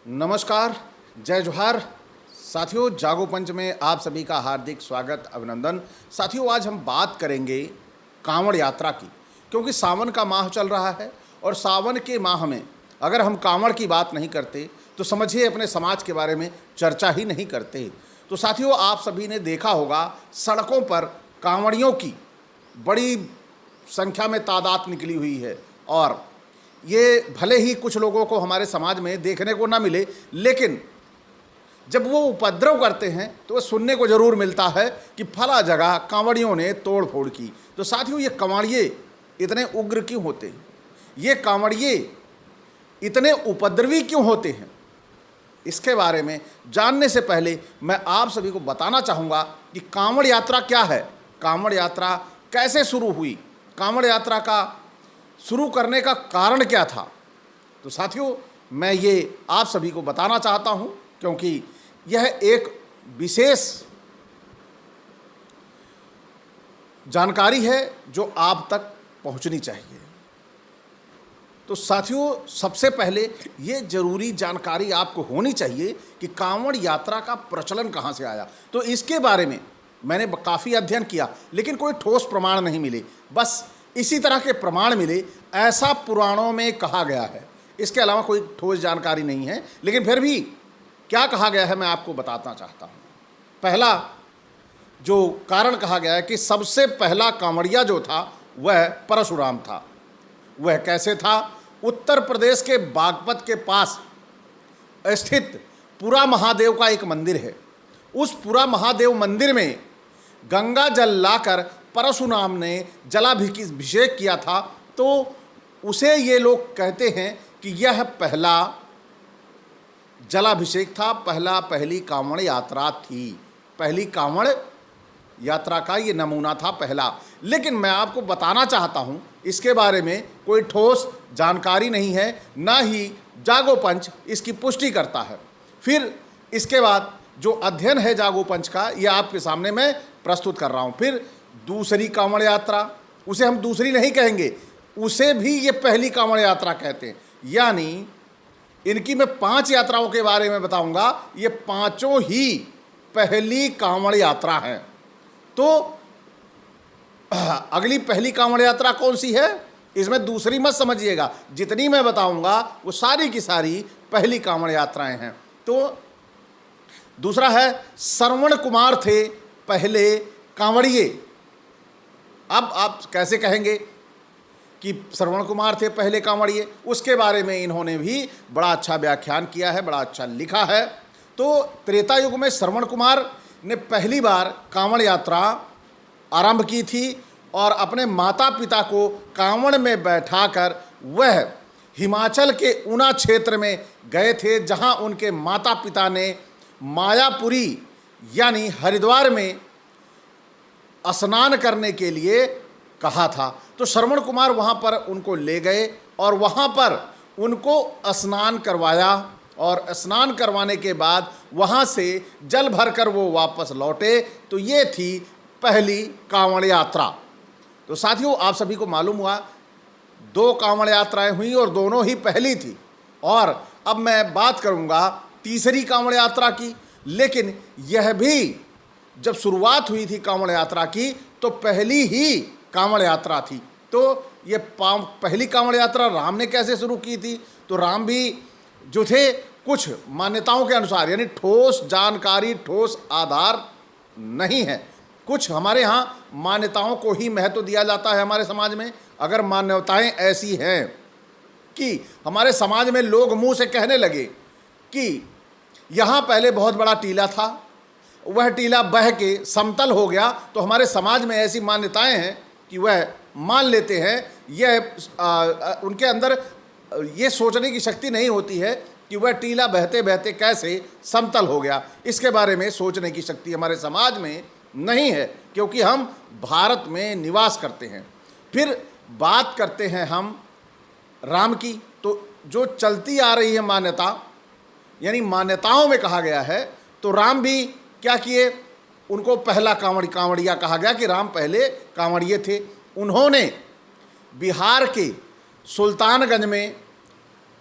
नमस्कार, जय जोहार। साथियों, जागो पंच में आप सभी का हार्दिक स्वागत, अभिनंदन। साथियों, आज हम बात करेंगे कांवड़ यात्रा की, क्योंकि सावन का माह चल रहा है और सावन के माह में अगर हम कांवड़ की बात नहीं करते तो समझिए अपने समाज के बारे में चर्चा ही नहीं करते। तो साथियों, आप सभी ने देखा होगा सड़कों पर कांवड़ियों की बड़ी संख्या में तादाद निकली हुई है और ये भले ही कुछ लोगों को हमारे समाज में देखने को ना मिले, लेकिन जब वो उपद्रव करते हैं तो वो सुनने को ज़रूर मिलता है कि फला जगह कांवड़ियों ने तोड़ फोड़ की। तो साथियों, ये कांवड़िए इतने उग्र क्यों होते हैं, ये कांवड़िए इतने उपद्रवी क्यों होते हैं, इसके बारे में जानने से पहले मैं आप सभी को बताना चाहूँगा कि कांवड़ यात्रा क्या है, कांवड़ यात्रा कैसे शुरू हुई, कांवड़ यात्रा का शुरू करने का कारण क्या था। तो साथियों, मैं ये आप सभी को बताना चाहता हूं, क्योंकि यह एक विशेष जानकारी है जो आप तक पहुंचनी चाहिए। तो साथियों, सबसे पहले ये जरूरी जानकारी आपको होनी चाहिए कि कांवड़ यात्रा का प्रचलन कहां से आया। तो इसके बारे में मैंने काफ़ी अध्ययन किया, लेकिन कोई ठोस प्रमाण नहीं मिले। बस इसी तरह के प्रमाण मिले, ऐसा पुराणों में कहा गया है, इसके अलावा कोई ठोस जानकारी नहीं है। लेकिन फिर भी क्या कहा गया है मैं आपको बताना चाहता हूँ। पहला जो कारण कहा गया है कि सबसे पहला कांवड़िया जो था वह परशुराम था। वह कैसे था? उत्तर प्रदेश के बागपत के पास स्थित पुरा महादेव का एक मंदिर है। उस पुरा महादेव मंदिर में गंगा जल लाकर परशुराम ने जलाभिषेक किया था। तो उसे ये लोग कहते हैं कि यह पहला जलाभिषेक था, पहली कांवड़ यात्रा थी, पहली कांवड़ यात्रा का ये नमूना था पहला। लेकिन मैं आपको बताना चाहता हूँ, इसके बारे में कोई ठोस जानकारी नहीं है, ना ही जागो पंच इसकी पुष्टि करता है। फिर इसके बाद जो अध्ययन है जागो पंच का, यह आपके सामने मैं प्रस्तुत कर रहा हूँ। फिर दूसरी कांवड़ यात्रा, उसे हम दूसरी नहीं कहेंगे, उसे भी ये पहली कांवड़ यात्रा कहते हैं। यानी इनकी मैं 5 यात्राओं के बारे में बताऊंगा, ये पांचों ही पहली कांवड़ यात्रा हैं। तो अगली पहली कांवड़ यात्रा कौन सी है, इसमें दूसरी मत समझिएगा, जितनी मैं बताऊंगा वो सारी की सारी पहली कांवड़ यात्राएं हैं। तो दूसरा है श्रवण कुमार थे पहले कांवड़िए। अब आप कैसे कहेंगे कि श्रवण कुमार थे पहले कांवड़िए? उसके बारे में इन्होंने भी बड़ा अच्छा व्याख्यान किया है, बड़ा अच्छा लिखा है। तो त्रेता युग में श्रवण कुमार ने पहली बार कांवड़ यात्रा आरंभ की थी और अपने माता पिता को कांवड़ में बैठाकर वह हिमाचल के ऊना क्षेत्र में गए थे, जहां उनके माता पिता ने मायापुरी यानी हरिद्वार में स्नान करने के लिए कहा था। तो श्रवण कुमार वहाँ पर उनको ले गए और वहाँ पर उनको स्नान करवाया और स्नान करवाने के बाद वहाँ से जल भरकर वो वापस लौटे। तो ये थी पहली कांवड़ यात्रा। तो साथियों, आप सभी को मालूम हुआ 2 कांवड़ यात्राएं हुई और दोनों ही पहली थी। और अब मैं बात करूँगा तीसरी कांवड़ यात्रा की। लेकिन यह भी जब शुरुआत हुई थी कांवड़ यात्रा की तो पहली ही कांवड़ यात्रा थी। तो ये पहली कांवड़ यात्रा राम ने कैसे शुरू की थी? तो राम भी जो थे कुछ मान्यताओं के अनुसार, यानी ठोस जानकारी, ठोस आधार नहीं है, कुछ हमारे यहाँ मान्यताओं को ही महत्व दिया जाता है हमारे समाज में। अगर मान्यताएं ऐसी हैं कि हमारे समाज में लोग मुंह से कहने लगे कि यहाँ पहले बहुत बड़ा टीला था, वह टीला बह के समतल हो गया, तो हमारे समाज में ऐसी मान्यताएं हैं कि वह मान लेते हैं, यह उनके अंदर ये सोचने की शक्ति नहीं होती है कि वह टीला बहते बहते कैसे समतल हो गया। इसके बारे में सोचने की शक्ति हमारे समाज में नहीं है, क्योंकि हम भारत में निवास करते हैं। फिर बात करते हैं हम राम की। तो जो चलती आ रही है मान्यता, यानी मान्यताओं में कहा गया है, तो राम भी क्या किए, उनको पहला कांवड़िया कहा गया कि राम पहले कांवड़िए थे। उन्होंने बिहार के सुल्तानगंज में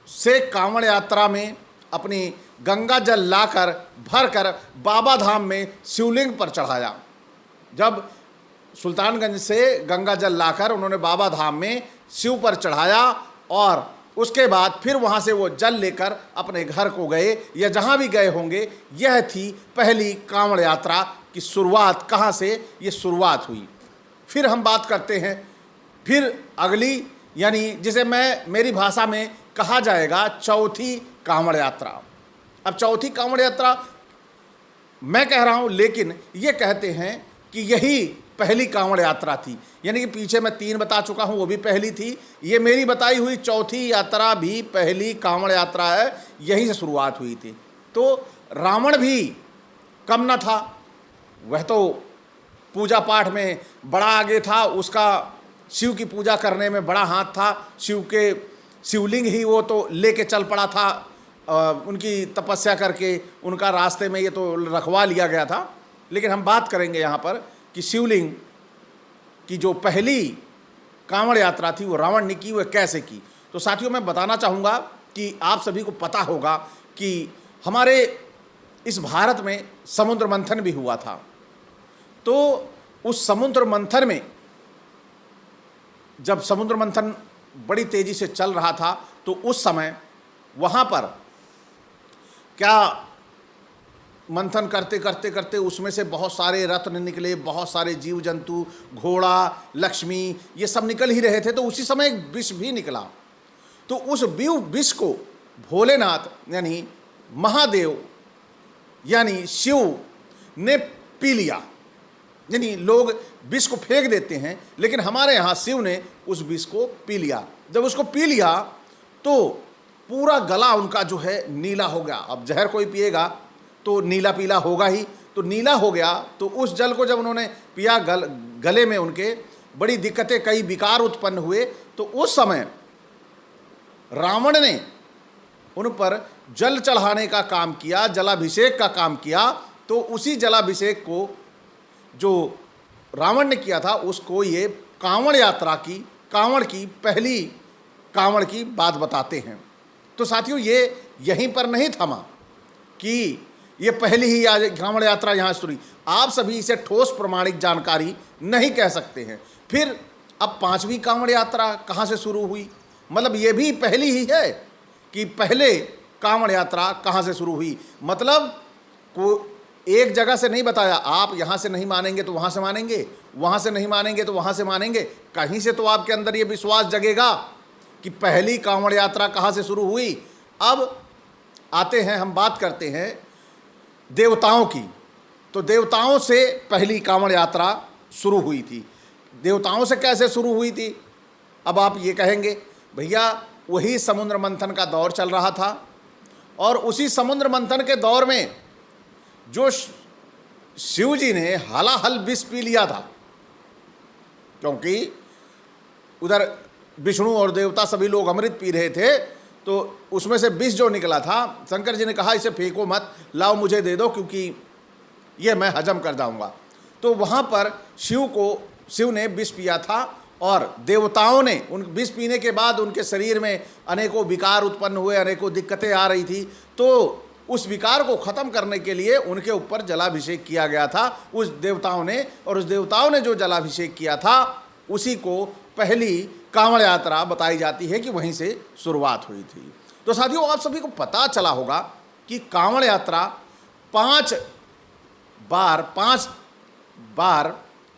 से कांवड़ यात्रा में अपनी गंगा जल लाकर भरकर बाबा धाम में शिवलिंग पर चढ़ाया। जब सुल्तानगंज से गंगा जल लाकर उन्होंने बाबा धाम में शिव पर चढ़ाया और उसके बाद फिर वहाँ से वो जल लेकर अपने घर को गए या जहाँ भी गए होंगे, यह थी पहली कांवड़ यात्रा की शुरुआत। कहाँ से ये शुरुआत हुई, फिर हम बात करते हैं। फिर अगली, यानी जिसे मेरी भाषा में कहा जाएगा चौथी कांवड़ यात्रा। अब चौथी कांवड़ यात्रा मैं कह रहा हूँ, लेकिन ये कहते हैं कि यही पहली कांवड़ यात्रा थी। यानी कि पीछे मैं 3 बता चुका हूँ, वो भी पहली थी। ये मेरी बताई हुई चौथी यात्रा भी पहली कांवड़ यात्रा है, यहीं से शुरुआत हुई थी। तो रावण भी कम न था, वह तो पूजा पाठ में बड़ा आगे था, उसका शिव की पूजा करने में बड़ा हाथ था। शिवलिंग ही वो तो लेके चल पड़ा था, उनकी तपस्या करके उनका रास्ते में ये तो रखवा लिया गया था। लेकिन हम बात करेंगे यहाँ पर कि शिवलिंग की जो पहली कांवड़ यात्रा थी वो रावण ने की, वह कैसे की। तो साथियों, मैं बताना चाहूँगा कि आप सभी को पता होगा कि हमारे इस भारत में समुद्र मंथन भी हुआ था। तो उस समुद्र मंथन में, जब समुद्र मंथन बड़ी तेजी से चल रहा था, तो उस समय वहाँ पर क्या मंथन करते करते करते उसमें से बहुत सारे रत्न निकले, बहुत सारे जीव जंतु, घोड़ा, लक्ष्मी, ये सब निकल ही रहे थे। तो उसी समय एक विष भी निकला। तो उस विष को भोलेनाथ यानी महादेव यानी शिव ने पी लिया। यानी लोग विष को फेंक देते हैं, लेकिन हमारे यहाँ शिव ने उस विष को पी लिया। जब उसको पी लिया तो पूरा गला उनका जो है नीला हो गया। अब जहर कोई पिएगा तो नीला पीला होगा ही, तो नीला हो गया। तो उस जल को जब उन्होंने पिया, गले में उनके बड़ी दिक्कतें, कई विकार उत्पन्न हुए। तो उस समय रावण ने उन पर जल चढ़ाने का काम किया, जलाभिषेक का काम किया। तो उसी जलाभिषेक को जो रावण ने किया था, उसको ये कांवड़ यात्रा की, कांवड़ की पहली कांवड़ की बात बताते हैं। तो साथियों, ये यहीं पर नहीं थमा कि ये पहली ही कांवड़ यात्रा यहाँ शुरू हुई। आप सभी इसे ठोस प्रमाणिक जानकारी नहीं कह सकते हैं। फिर अब 5वीं कांवड़ यात्रा कहाँ से शुरू हुई, मतलब ये भी पहली ही है कि पहले कांवड़ यात्रा कहाँ से शुरू हुई। मतलब को एक जगह से नहीं बताया, आप यहाँ से नहीं मानेंगे तो वहाँ से मानेंगे, वहाँ से नहीं मानेंगे तो वहाँ से मानेंगे। कहीं से तो आपके अंदर ये विश्वास जगेगा कि पहली कांवड़ यात्रा कहाँ से शुरू हुई। अब आते हैं, हम बात करते हैं देवताओं की। तो देवताओं से पहली कांवड़ यात्रा शुरू हुई थी। देवताओं से कैसे शुरू हुई थी? अब आप ये कहेंगे, भैया वही समुद्र मंथन का दौर चल रहा था, और उसी समुद्र मंथन के दौर में जो शिव जी ने हलाहल विष पी लिया था, क्योंकि उधर विष्णु और देवता सभी लोग अमृत पी रहे थे। तो उसमें से विष जो निकला था, शंकर जी ने कहा इसे फेंको मत, लाओ मुझे दे दो, क्योंकि ये मैं हजम कर जाऊंगा। तो वहाँ पर शिव ने विष पिया था, और देवताओं ने उन विष पीने के बाद उनके शरीर में अनेकों विकार उत्पन्न हुए, अनेकों दिक्कतें आ रही थी। तो उस विकार को ख़त्म करने के लिए उनके ऊपर जलाभिषेक किया गया था उस देवताओं ने, और उस देवताओं ने जो जलाभिषेक किया था उसी को पहली कांवड़ यात्रा बताई जाती है कि वहीं से शुरुआत हुई थी। तो साथियों, आप सभी को पता चला होगा कि कांवड़ यात्रा 5 बार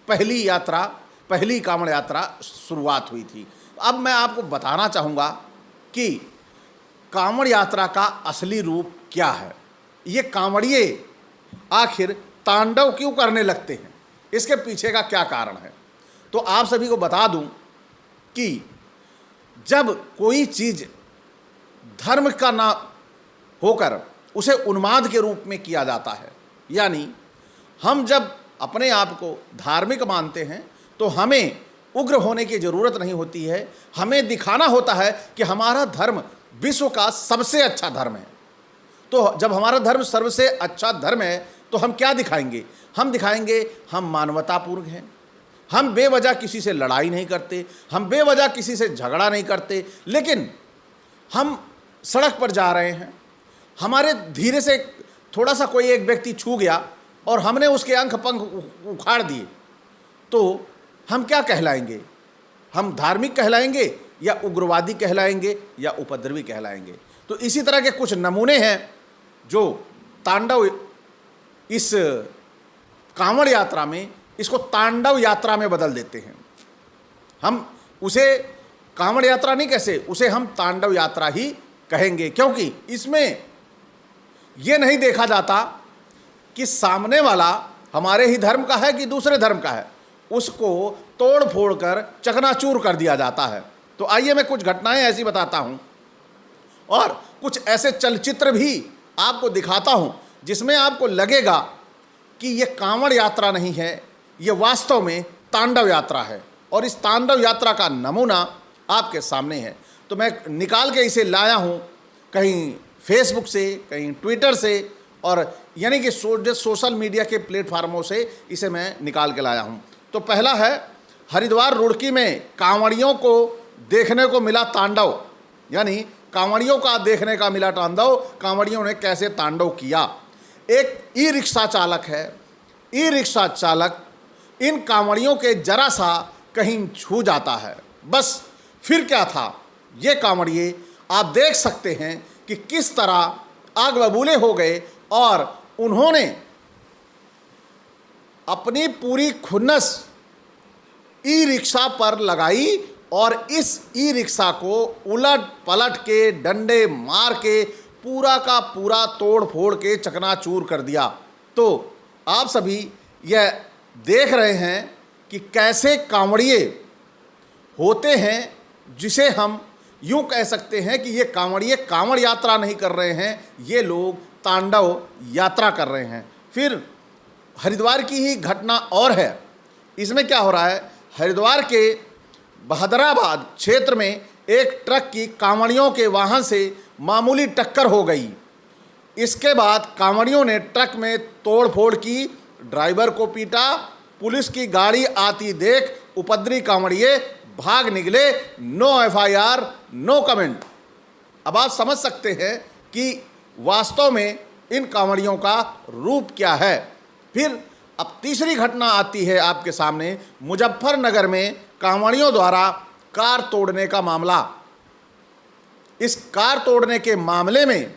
पहली कांवड़ यात्रा शुरुआत हुई थी। अब मैं आपको बताना चाहूँगा कि कांवड़ यात्रा का असली रूप क्या है। ये कांवड़िए आखिर तांडव क्यों करने लगते हैं, इसके पीछे का क्या कारण है। तो आप सभी को बता दूं कि जब कोई चीज़ धर्म का ना होकर उसे उन्माद के रूप में किया जाता है, यानी हम जब अपने आप को धार्मिक मानते हैं तो हमें उग्र होने की ज़रूरत नहीं होती है। हमें दिखाना होता है कि हमारा धर्म विश्व का सबसे अच्छा धर्म है। तो जब हमारा धर्म सबसे अच्छा धर्म है तो हम क्या दिखाएंगे? हम दिखाएंगे हम मानवतापूर्ण हैं, हम बेवजह किसी से लड़ाई नहीं करते, हम बेवजह किसी से झगड़ा नहीं करते। लेकिन हम सड़क पर जा रहे हैं, हमारे धीरे से थोड़ा सा कोई एक व्यक्ति छू गया और हमने उसके अंग पंख उखाड़ दिए, तो हम क्या कहलाएंगे? हम धार्मिक कहलाएंगे या उग्रवादी कहलाएंगे या उपद्रवी कहलाएंगे? तो इसी तरह के कुछ नमूने हैं जो तांडव इस कांवड़ यात्रा में, इसको तांडव यात्रा में बदल देते हैं। हम उसे कांवड़ यात्रा नहीं कैसे, उसे हम तांडव यात्रा ही कहेंगे, क्योंकि इसमें यह नहीं देखा जाता कि सामने वाला हमारे ही धर्म का है कि दूसरे धर्म का है, उसको तोड़ फोड़ कर चकनाचूर कर दिया जाता है। तो आइए मैं कुछ घटनाएं ऐसी बताता हूं और कुछ ऐसे चलचित्र भी आपको दिखाता हूं जिसमें आपको लगेगा कि यह कांवड़ यात्रा नहीं है, यह वास्तव में तांडव यात्रा है। और इस तांडव यात्रा का नमूना आपके सामने है। तो मैं निकाल के इसे लाया हूं कहीं फेसबुक से, कहीं ट्विटर से, और यानी कि सोशल मीडिया के प्लेटफार्मों से इसे मैं निकाल के लाया हूं। तो पहला है, हरिद्वार रुड़की में कांवड़ियों को देखने को मिला तांडव, यानी कांवड़ियों का देखने का मिला तांडव, कांवड़ियों ने कैसे तांडव किया। एक ई रिक्शा चालक है, ई रिक्शा चालक इन कांवड़ियों के जरा सा कहीं छू जाता है, बस फिर क्या था। ये कांवड़िए आप देख सकते हैं कि किस तरह आग बबूले हो गए और उन्होंने अपनी पूरी खुन्नस ई रिक्शा पर लगाई और इस ई रिक्शा को उलट पलट के, डंडे मार के, पूरा का पूरा तोड़ फोड़ के चकनाचूर कर दिया। तो आप सभी यह देख रहे हैं कि कैसे कांवड़िए होते हैं, जिसे हम यूं कह सकते हैं कि ये कांवड़िए कांवड़ यात्रा नहीं कर रहे हैं, ये लोग तांडव यात्रा कर रहे हैं। फिर हरिद्वार की ही घटना और है। इसमें क्या हो रहा है, हरिद्वार के बहदराबाद क्षेत्र में एक ट्रक की कांवड़ियों के वाहन से मामूली टक्कर हो गई। इसके बाद कांवड़ियों ने ट्रक में तोड़ फोड़ की, ड्राइवर को पीटा, पुलिस की गाड़ी आती देख उपद्रवी कांवड़िए भाग निकले। No FIR, no comment. अब आप समझ सकते हैं कि वास्तव में इन कांवड़ियों का रूप क्या है। फिर अब तीसरी घटना आती है आपके सामने, मुजफ्फरनगर में कांवड़ियों द्वारा कार तोड़ने का मामला। इस कार तोड़ने के मामले में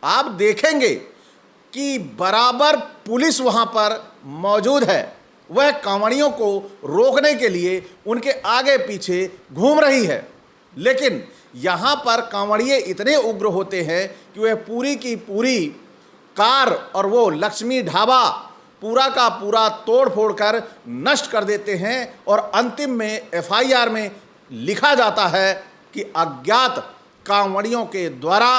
आप देखेंगे कि बराबर पुलिस वहां पर मौजूद है, वह कांवड़ियों को रोकने के लिए उनके आगे पीछे घूम रही है। लेकिन यहाँ पर कांवड़िए इतने उग्र होते हैं कि वह पूरी की पूरी कार और वो लक्ष्मी ढाबा पूरा का पूरा तोड़ फोड़ कर नष्ट कर देते हैं और अंतिम में एफआईआर में लिखा जाता है कि अज्ञात कांवड़ियों के द्वारा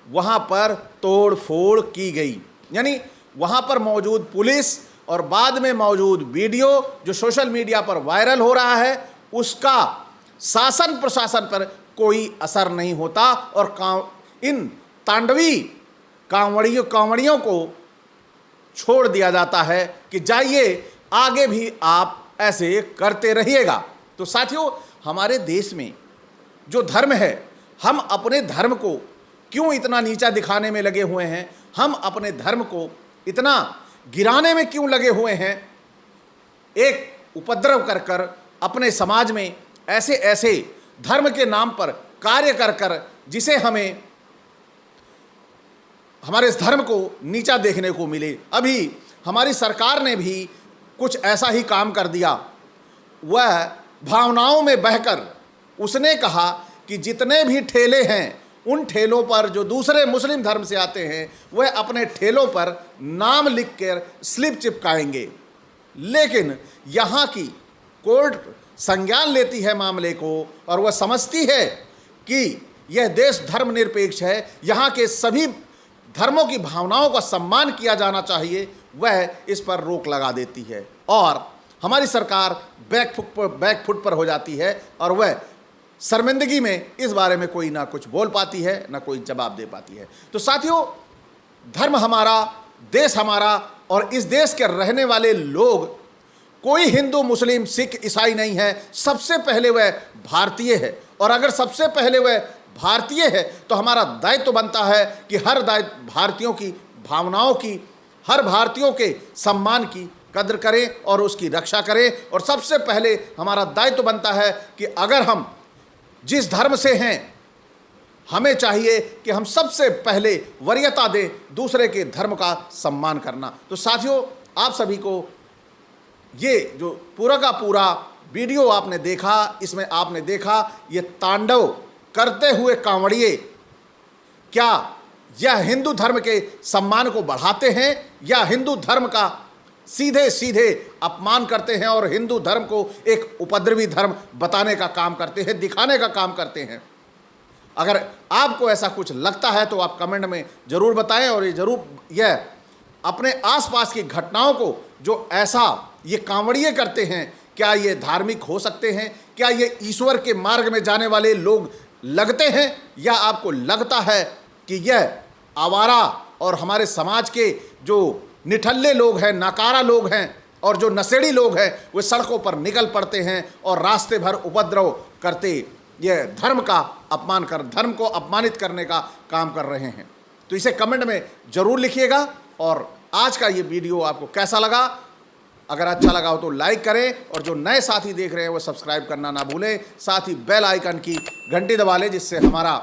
वहाँ पर तोड़ फोड़ की गई। यानी वहाँ पर मौजूद पुलिस और बाद में मौजूद वीडियो जो सोशल मीडिया पर वायरल हो रहा है, उसका शासन प्रशासन पर कोई असर नहीं होता और इन तांडवी कांवड़ियों को छोड़ दिया जाता है कि जाइए आगे भी आप ऐसे करते रहिएगा। तो साथियों, हमारे देश में जो धर्म है, हम अपने धर्म को क्यों इतना नीचा दिखाने में लगे हुए हैं, हम अपने धर्म को इतना गिराने में क्यों लगे हुए हैं। एक उपद्रव कर कर अपने समाज में ऐसे ऐसे धर्म के नाम पर कार्य कर कर जिसे हमें हमारे इस धर्म को नीचा देखने को मिले। अभी हमारी सरकार ने भी कुछ ऐसा ही काम कर दिया। वह भावनाओं में बहकर उसने कहा कि जितने भी ठेले हैं उन ठेलों पर जो दूसरे मुस्लिम धर्म से आते हैं वह अपने ठेलों पर नाम लिख कर स्लिप चिपकाएंगे। लेकिन यहाँ की कोर्ट संज्ञान लेती है मामले को और वह समझती है कि यह देश धर्मनिरपेक्ष है, यहाँ के सभी धर्मों की भावनाओं का सम्मान किया जाना चाहिए, वह इस पर रोक लगा देती है और हमारी सरकार बैकफुट पर हो जाती है और वह शर्मिंदगी में इस बारे में कोई ना कुछ बोल पाती है, ना कोई जवाब दे पाती है। तो साथियों, धर्म हमारा, देश हमारा और इस देश के रहने वाले लोग कोई हिंदू, मुस्लिम, सिख, ईसाई नहीं है। सबसे पहले वह भारतीय है और अगर सबसे पहले वह भारतीय है तो हमारा दायित्व बनता है कि हर भारतीयों की भावनाओं की, हर भारतीयों के सम्मान की कद्र करें और उसकी रक्षा करें। और सबसे पहले हमारा दायित्व बनता है कि अगर हम जिस धर्म से हैं, हमें चाहिए कि हम सबसे पहले वरीयता दें दूसरे के धर्म का सम्मान करना। तो साथियों, आप सभी को ये जो पूरा का पूरा वीडियो आपने देखा, इसमें आपने देखा ये तांडव करते हुए कांवड़िए क्या यह हिंदू धर्म के सम्मान को बढ़ाते हैं या हिंदू धर्म का सीधे सीधे अपमान करते हैं और हिंदू धर्म को एक उपद्रवी धर्म बताने का काम करते हैं, दिखाने का काम करते हैं। अगर आपको ऐसा कुछ लगता है तो आप कमेंट में ज़रूर बताएं और यह अपने आसपास की घटनाओं को जो ऐसा ये कांवड़िए करते हैं, क्या ये धार्मिक हो सकते हैं? क्या ये ईश्वर के मार्ग में जाने वाले लोग लगते हैं, या आपको लगता है कि यह आवारा और हमारे समाज के जो निठल्ले लोग हैं, नाकारा लोग हैं और जो नशेड़ी लोग हैं, वे सड़कों पर निकल पड़ते हैं और रास्ते भर उपद्रव करते यह धर्म का अपमान कर, धर्म को अपमानित करने का काम कर रहे हैं? तो इसे कमेंट में ज़रूर लिखिएगा। और आज का ये वीडियो आपको कैसा लगा? अगर अच्छा लगा हो तो लाइक करें और जो नए साथी देख रहे हैं वो सब्सक्राइब करना ना भूलें। साथ ही बेल आइकन की घंटी दबा लें जिससे हमारा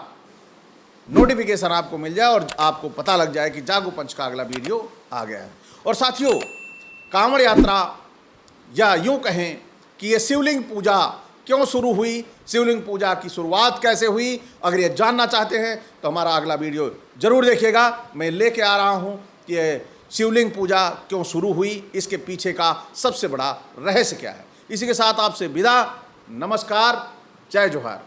नोटिफिकेशन आपको मिल जाए और आपको पता लग जाए कि जागो पंच का अगला वीडियो आ गया है। और साथियों, कांवड़ यात्रा या यूँ कहें कि ये शिवलिंग पूजा क्यों शुरू हुई, शिवलिंग पूजा की शुरुआत कैसे हुई, अगर ये जानना चाहते हैं तो हमारा अगला वीडियो ज़रूर देखिएगा। मैं लेके आ रहा हूँ कि शिवलिंग पूजा क्यों शुरू हुई, इसके पीछे का सबसे बड़ा रहस्य क्या है। इसी के साथ आपसे विदा, नमस्कार, जय जोहार।